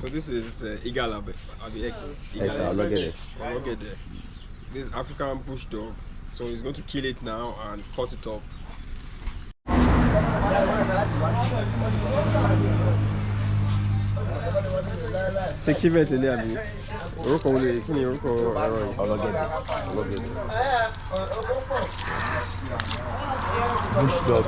So this is Igala. This is African bush dog. So he's going to kill it now and cut it up. C'est Civet ele abi. Orúkọ wo le kini orúkọ ẹ̀rọ yìí? Ọlọ́gẹ̀dẹ̀. Bush dog.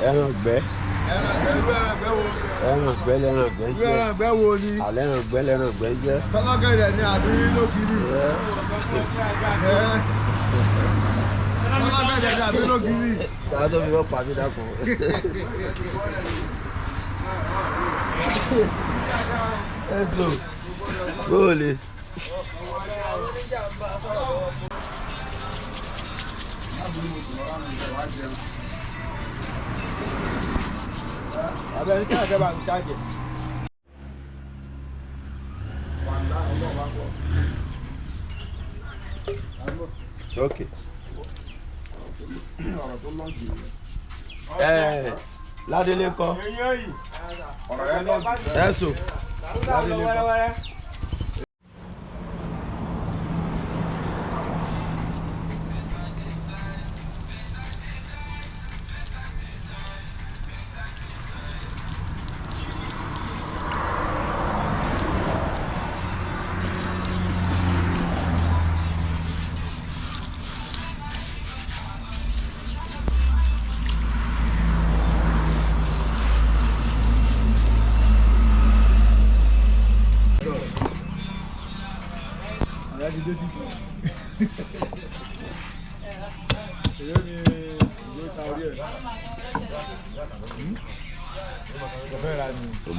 Ẹran gbẹ́ wo ni? Ẹran gbẹ́ jẹ́. Tọ́lọ́gẹ̀dẹ̀ ni àbí lógiri? Tọ́lọ́gẹ̀dẹ̀ ni àbí lógiri? Táwọn tó fi wọ́n pa mí dákun. Ẹ̀sùn bóòlì. Abẹ́ni kí àjẹbà ń jáde. Okay. Ládélé kọ́. Ẹ̀sùn. Ládélé kọ́.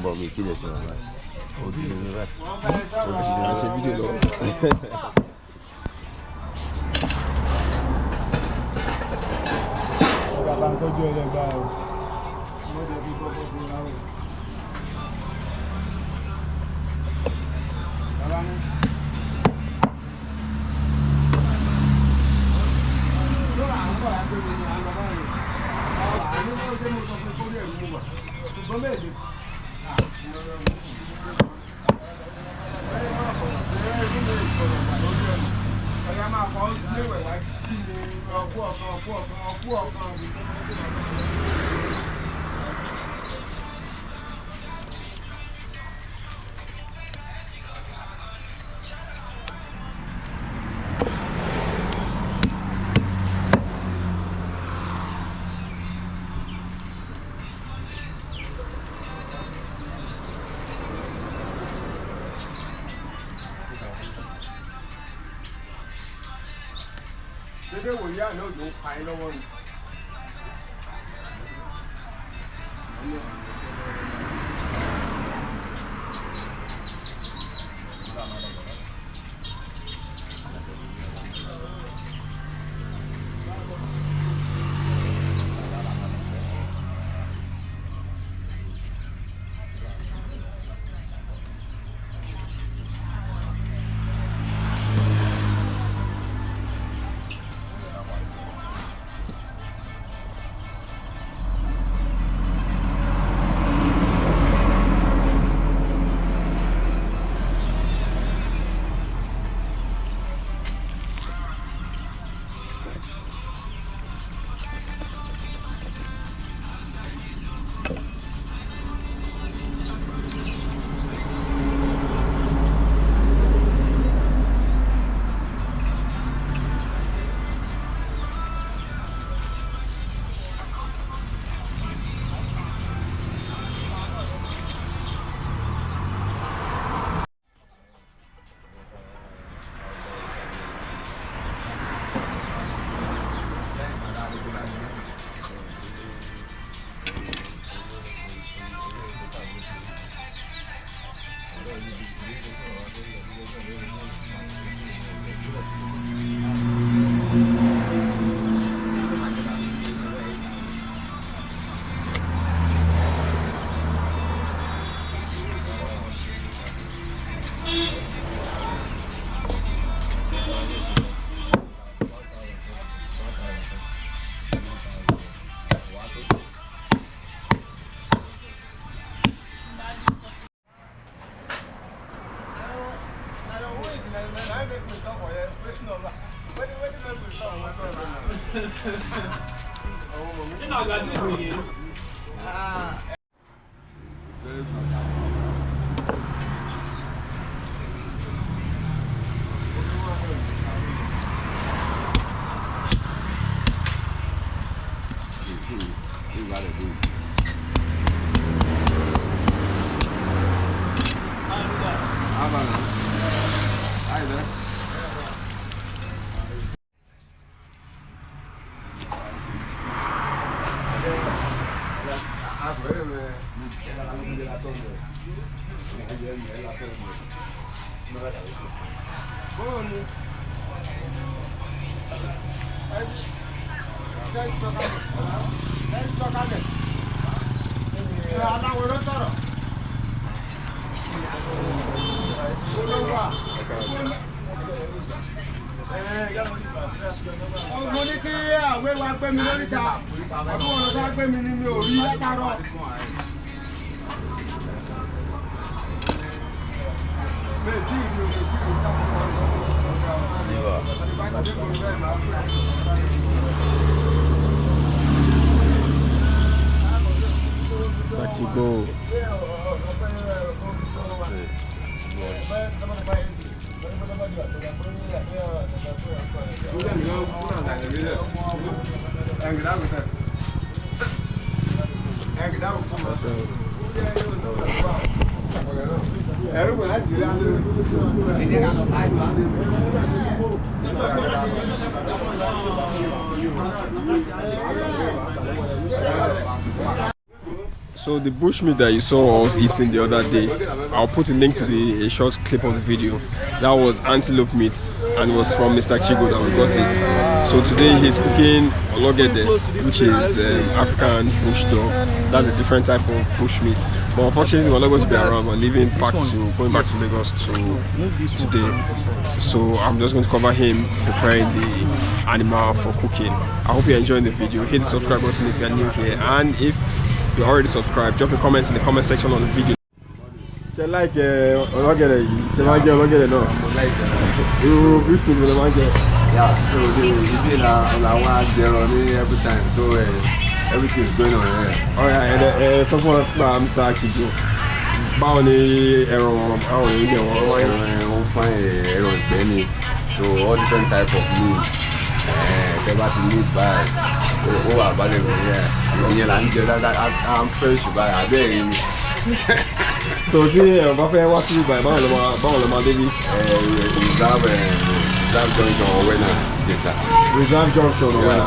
Bon, mais ici, les gens, on dit le reste. J'ai vu de l'eau. Wòye àná òjò pa ẹ lọ́wọ́ ni. Mo ní kí àwẹ̀ wa gbé mi lórí ta, àbúrò ọ̀nà tá gbé mi ni mi ò rí látàárọ̀. So the bushmeat that you saw us eating the other day, I'll put a link to a short clip of the video. That was antelope meat and it was from Mr. Chigo that we got it. So today he's cooking ologede, which is African bush dog. That's a different type of bushmeat. But unfortunately we're not going to be around. We're going back to Lagos today. So I'm just going to cover him preparing the animal for cooking. I hope you're enjoying the video. Hit the subscribe button if you're new here, and if you already subscribed, drop your comments in the comment section on the video. Ṣé like ológẹ̀dẹ̀ yìí? Ṣé máa jẹ ológẹ̀dẹ̀ náà? Irú beef food ló máa jẹ. Yeah, so the làwọn àjẹrọ ní every time, so everything is going on here. Ọ̀rẹ́ sọ fún ọ̀pá Mr. Chigo. Báwo ni ẹran wọn? Báwo ni ilé wọn? Wọ́n fún ẹran ìgbẹ́ ni, so all different type of meat. Tẹ́ bá ti meat báyìí, ó wà balẹ̀ lórí ẹ̀. Ìyẹn là ń jẹ dáadáa, I'm fresh báyìí, abẹ́rẹ́ ni. So tí ẹ bá fẹ́ wá sí ibà báwo ló máa dé bí? Reserve junction Owena, yes sir. Reserve junction Owena.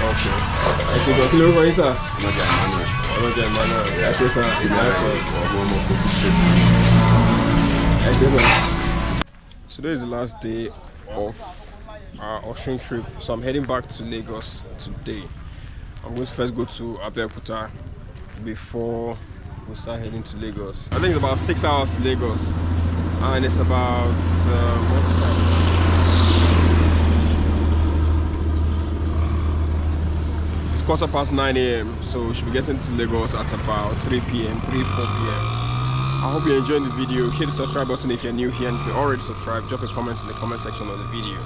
Okay. Ẹ ṣe jọ kí lórúkọ yín sà? Ọlọ́jà Emmanuel. Ẹ ṣe sà. Ẹ ṣe sà. Today is the last day of our Osun trip, so I'm heading back to Lagos today. I'm going to first go to Abeokuta before we start heading to Lagos. I think it's about 6 hours to Lagos, and it's about what's the time? It's 9:15 a.m. so we should be getting to Lagos at about 3 p.m. 4 p.m. I hope you're enjoying the video. Hit the subscribe button if you're new here, and if you're already subscribed, drop a comment in the comment section of the video.